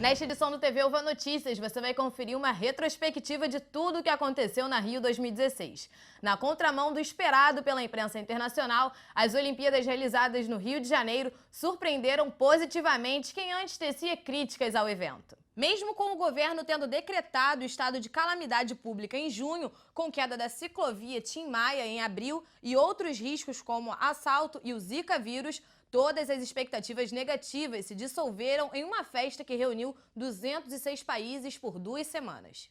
Nesta edição do TV Uva Notícias, você vai conferir uma retrospectiva de tudo o que aconteceu na Rio 2016. Na contramão do esperado pela imprensa internacional, as Olimpíadas realizadas no Rio de Janeiro surpreenderam positivamente quem antes tecia críticas ao evento. Mesmo com o governo tendo decretado o estado de calamidade pública em junho, com queda da ciclovia Tim Maia em abril e outros riscos como assalto e o Zika vírus, todas as expectativas negativas se dissolveram em uma festa que reuniu 206 países por 2 semanas.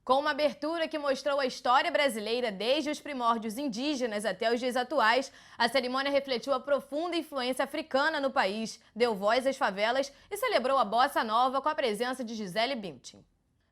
Com uma abertura que mostrou a história brasileira desde os primórdios indígenas até os dias atuais, a cerimônia refletiu a profunda influência africana no país, deu voz às favelas e celebrou a bossa nova com a presença de Gisele Bündchen.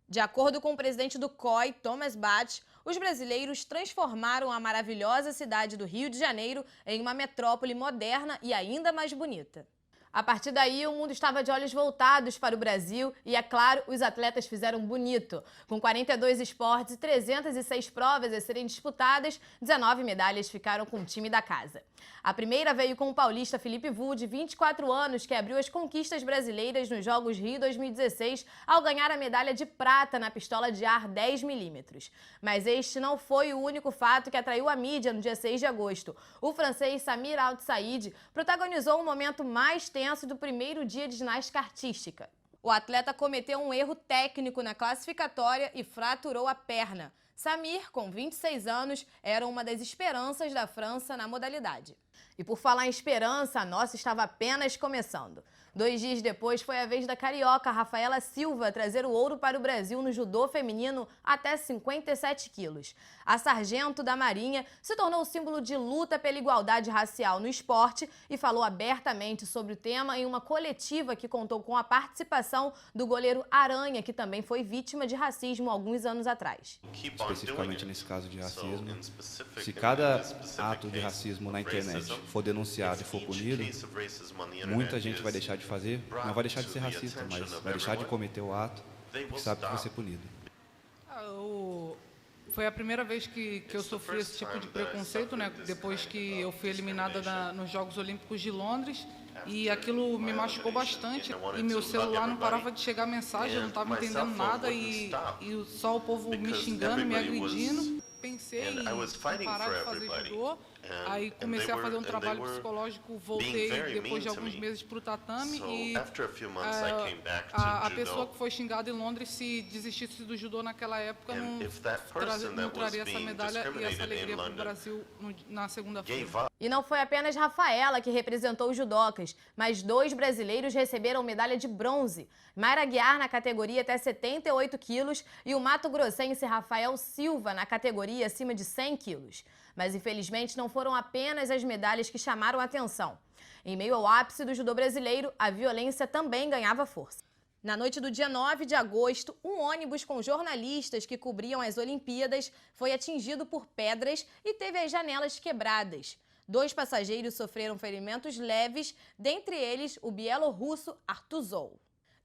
De acordo com o presidente do COI, Thomas Bach, os brasileiros transformaram a maravilhosa cidade do Rio de Janeiro em uma metrópole moderna e ainda mais bonita. A partir daí, o mundo estava de olhos voltados para o Brasil e, é claro, os atletas fizeram bonito. Com 42 esportes e 306 provas a serem disputadas, 19 medalhas ficaram com o time da casa. A primeira veio com o paulista Felipe Vu, de 24 anos, que abriu as conquistas brasileiras nos Jogos Rio 2016 ao ganhar a medalha de prata na pistola de ar 10mm. Mas este não foi o único fato que atraiu a mídia no dia 6 de agosto. O francês Samir Al-Said protagonizou um momento mais tenso do primeiro dia de ginástica artística. O atleta cometeu um erro técnico na classificatória e fraturou a perna. Samir, com 26 anos, era uma das esperanças da França na modalidade. E por falar em esperança, a nossa estava apenas começando. 2 dias depois foi a vez da carioca Rafaela Silva trazer o ouro para o Brasil no judô feminino até 57 quilos. A sargento da Marinha se tornou símbolo de luta pela igualdade racial no esporte e falou abertamente sobre o tema em uma coletiva que contou com a participação do goleiro Aranha, que também foi vítima de racismo alguns anos atrás. Especificamente nesse caso de racismo, se cada ato de racismo na internet for denunciado e for punido, muita gente vai deixar de fazer, não vai deixar de ser racista, mas vai deixar de cometer o ato, porque sabe que vai ser punido. Foi a primeira vez que eu sofri esse tipo de preconceito, né? Depois que eu fui eliminada nos Jogos Olímpicos de Londres, e aquilo me machucou bastante, e meu celular não parava de chegar mensagem, eu não estava entendendo nada, e só o povo me xingando, me agredindo. Pensei em parar de fazer judô, aí comecei a fazer um trabalho psicológico, voltei depois de alguns meses para o tatame, e a pessoa que foi xingada em Londres, se desistisse do judô naquela época, não traria essa medalha e essa alegria para o Brasil na segunda-feira. E não foi apenas Rafaela que representou os judocas, mas 2 brasileiros receberam medalha de bronze. Mayra Guiar na categoria até 78 quilos e o mato-grossense Rafael Silva na categoria acima de 100 quilos. Mas infelizmente não foram apenas as medalhas que chamaram a atenção. Em meio ao ápice do judô brasileiro, a violência também ganhava força. Na noite do dia 9 de agosto, um ônibus com jornalistas que cobriam as Olimpíadas foi atingido por pedras e teve as janelas quebradas. 2 passageiros sofreram ferimentos leves, dentre eles o bielorrusso Artuzov.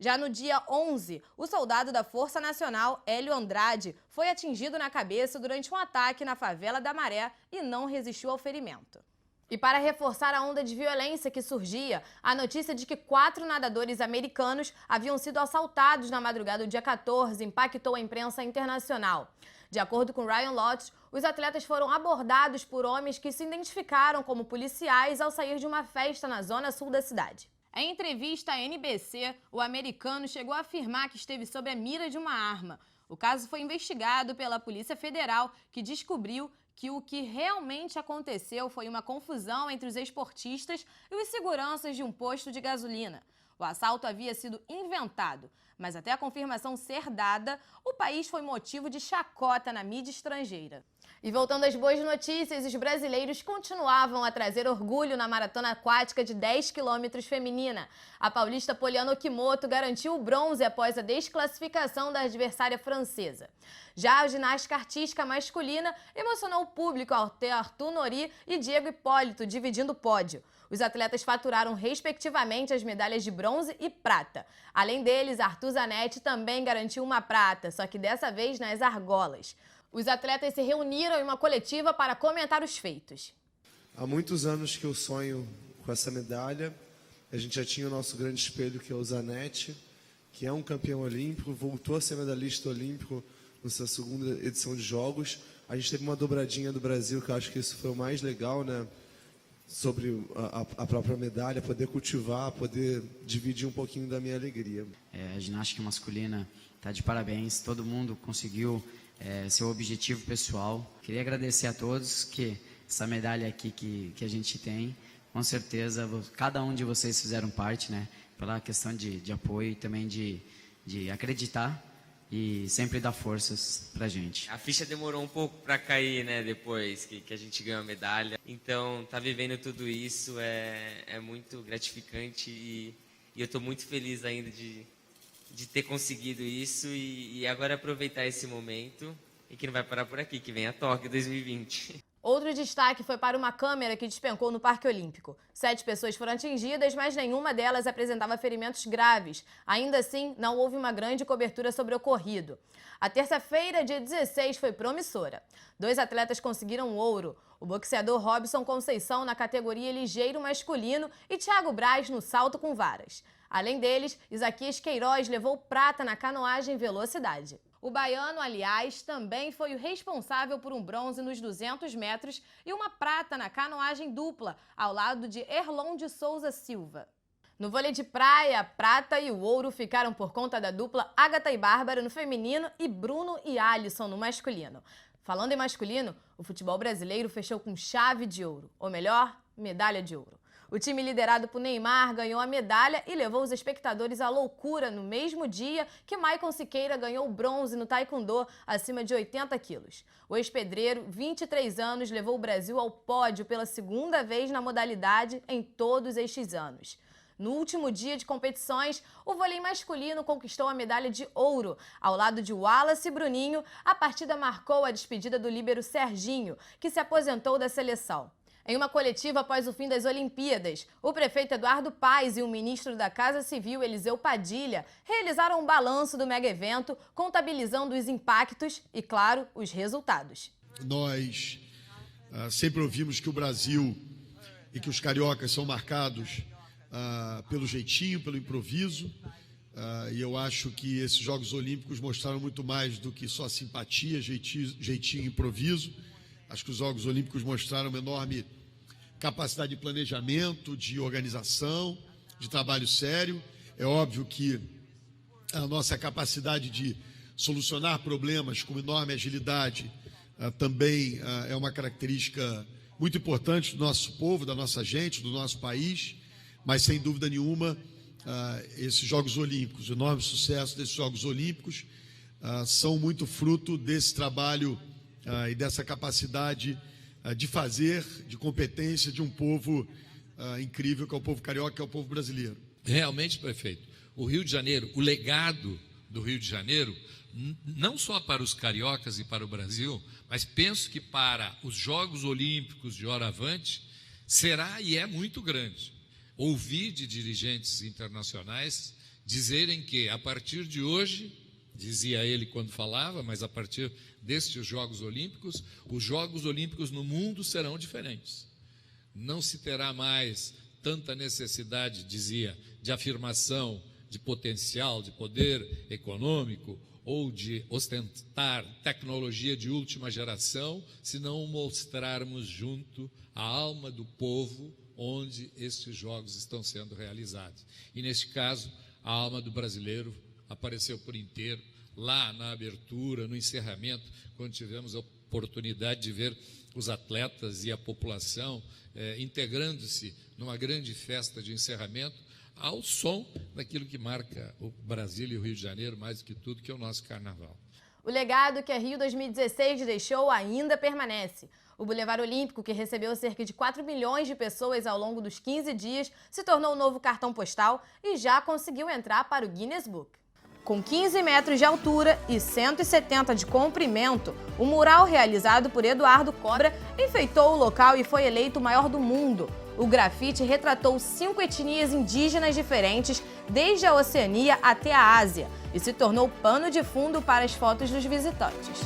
Já no dia 11, o soldado da Força Nacional, Hélio Andrade, foi atingido na cabeça durante um ataque na favela da Maré e não resistiu ao ferimento. E para reforçar a onda de violência que surgia, a notícia de que 4 nadadores americanos haviam sido assaltados na madrugada do dia 14 impactou a imprensa internacional. De acordo com Ryan Lotz, os atletas foram abordados por homens que se identificaram como policiais ao sair de uma festa na zona sul da cidade. Em entrevista à NBC, o americano chegou a afirmar que esteve sob a mira de uma arma. O caso foi investigado pela Polícia Federal, que descobriu que o que realmente aconteceu foi uma confusão entre os esportistas e os seguranças de um posto de gasolina. O assalto havia sido inventado, mas até a confirmação ser dada, o país foi motivo de chacota na mídia estrangeira. E voltando às boas notícias, os brasileiros continuavam a trazer orgulho na maratona aquática de 10 km feminina. A paulista Poliana Okimoto garantiu o bronze após a desclassificação da adversária francesa. Já a ginástica artística masculina emocionou o público ao ter Arthur Nori e Diego Hipólito dividindo o pódio. Os atletas faturaram respectivamente as medalhas de bronze e prata. Além deles, Arthur Zanetti também garantiu uma prata, só que dessa vez nas argolas. Os atletas se reuniram em uma coletiva para comentar os feitos. Há muitos anos que eu sonho com essa medalha. A gente já tinha o nosso grande espelho, que é o Zanetti. que é um campeão olímpico, voltou a ser medalhista olímpico na sua segunda edição de Jogos. A gente teve uma dobradinha do Brasil, que eu acho que isso foi o mais legal, né? Sobre a própria medalha, poder cultivar, poder dividir um pouquinho da minha alegria. A ginástica masculina está de parabéns, todo mundo conseguiu seu objetivo pessoal. Queria agradecer a todos que essa medalha aqui que a gente tem, com certeza, cada um de vocês fizeram parte, né? Pela questão de apoio e também de acreditar e sempre dar forças pra gente. A ficha demorou um pouco para cair, né, depois que a gente ganhou a medalha. Então, tá vivendo tudo isso é muito gratificante e eu estou muito feliz ainda de ter conseguido isso e agora aproveitar esse momento e que não vai parar por aqui, que vem a Tóquio 2020. Outro destaque foi para uma câmera que despencou no Parque Olímpico. 7 pessoas foram atingidas, mas nenhuma delas apresentava ferimentos graves. Ainda assim, não houve uma grande cobertura sobre o ocorrido. A terça-feira, dia 16, foi promissora. 2 atletas conseguiram ouro. O boxeador Robson Conceição na categoria ligeiro masculino e Thiago Braz no salto com varas. Além deles, Isaquias Queiroz levou prata na canoagem velocidade. O baiano, aliás, também foi o responsável por um bronze nos 200 metros e uma prata na canoagem dupla, ao lado de Erlon de Souza Silva. No vôlei de praia, a prata e o ouro ficaram por conta da dupla Agatha e Bárbara no feminino e Bruno e Alisson no masculino. Falando em masculino, o futebol brasileiro fechou com chave de ouro, ou melhor, medalha de ouro. O time liderado por Neymar ganhou a medalha e levou os espectadores à loucura no mesmo dia que Maicon Siqueira ganhou o bronze no taekwondo acima de 80 quilos. O ex-pedreiro, 23 anos, levou o Brasil ao pódio pela segunda vez na modalidade em todos estes anos. No último dia de competições, o vôlei masculino conquistou a medalha de ouro. Ao lado de Wallace e Bruninho, a partida marcou a despedida do líbero Serginho, que se aposentou da seleção. Em uma coletiva após o fim das Olimpíadas, o prefeito Eduardo Paes e o ministro da Casa Civil, Eliseu Padilha, realizaram um balanço do mega-evento, contabilizando os impactos e, claro, os resultados. Nós sempre ouvimos que o Brasil e que os cariocas são marcados pelo jeitinho, pelo improviso, e eu acho que esses Jogos Olímpicos mostraram muito mais do que só simpatia, jeitinho e improviso. Acho que os Jogos Olímpicos mostraram uma enorme capacidade de planejamento, de organização, de trabalho sério. É óbvio que a nossa capacidade de solucionar problemas com enorme agilidade também é uma característica muito importante do nosso povo, da nossa gente, do nosso país, mas sem dúvida nenhuma esses Jogos Olímpicos, o enorme sucesso desses Jogos Olímpicos são muito fruto desse trabalho e dessa capacidade de fazer, de competência de um povo incrível, que é o povo carioca, que é o povo brasileiro. Realmente, prefeito, o Rio de Janeiro, o legado do Rio de Janeiro, não só para os cariocas e para o Brasil, mas penso que para os Jogos Olímpicos de hora avante, será e é muito grande. Ouvi de dirigentes internacionais dizerem que, a partir de hoje, dizia ele quando falava, mas a partir destes Jogos Olímpicos, os Jogos Olímpicos no mundo serão diferentes. Não se terá mais tanta necessidade, dizia, de afirmação de potencial, de poder econômico ou de ostentar tecnologia de última geração, se não mostrarmos junto a alma do povo onde estes jogos estão sendo realizados. E, neste caso, a alma do brasileiro apareceu por inteiro, lá na abertura, no encerramento, quando tivemos a oportunidade de ver os atletas e a população integrando-se numa grande festa de encerramento, ao som daquilo que marca o Brasil e o Rio de Janeiro, mais do que tudo, que é o nosso carnaval. O legado que a Rio 2016 deixou ainda permanece. O Boulevard Olímpico, que recebeu cerca de 4 milhões de pessoas ao longo dos 15 dias, se tornou o novo cartão postal e já conseguiu entrar para o Guinness Book. Com 15 metros de altura e 170 de comprimento, o mural realizado por Eduardo Cobra enfeitou o local e foi eleito o maior do mundo. O grafite retratou 5 etnias indígenas diferentes, desde a Oceania até a Ásia, e se tornou pano de fundo para as fotos dos visitantes.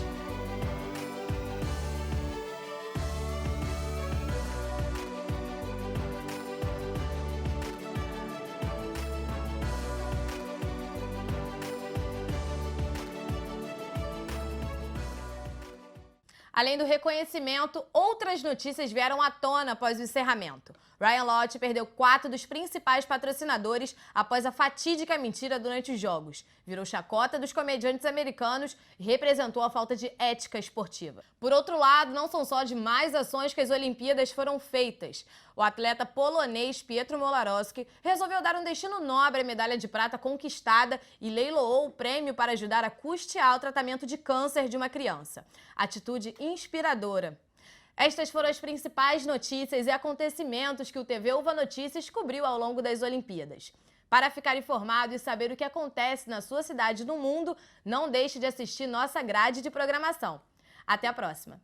Além do reconhecimento, outras notícias vieram à tona após o encerramento. Ryan Lochte perdeu 4 dos principais patrocinadores após a fatídica mentira durante os jogos. Virou chacota dos comediantes americanos e representou a falta de ética esportiva. Por outro lado, não são só de más ações que as Olimpíadas foram feitas. O atleta polonês Pietro Molarowski resolveu dar um destino nobre à medalha de prata conquistada e leiloou o prêmio para ajudar a custear o tratamento de câncer de uma criança. Atitude inspiradora. Estas foram as principais notícias e acontecimentos que o TV Uva Notícias cobriu ao longo das Olimpíadas. Para ficar informado e saber o que acontece na sua cidade e no mundo, não deixe de assistir nossa grade de programação. Até a próxima!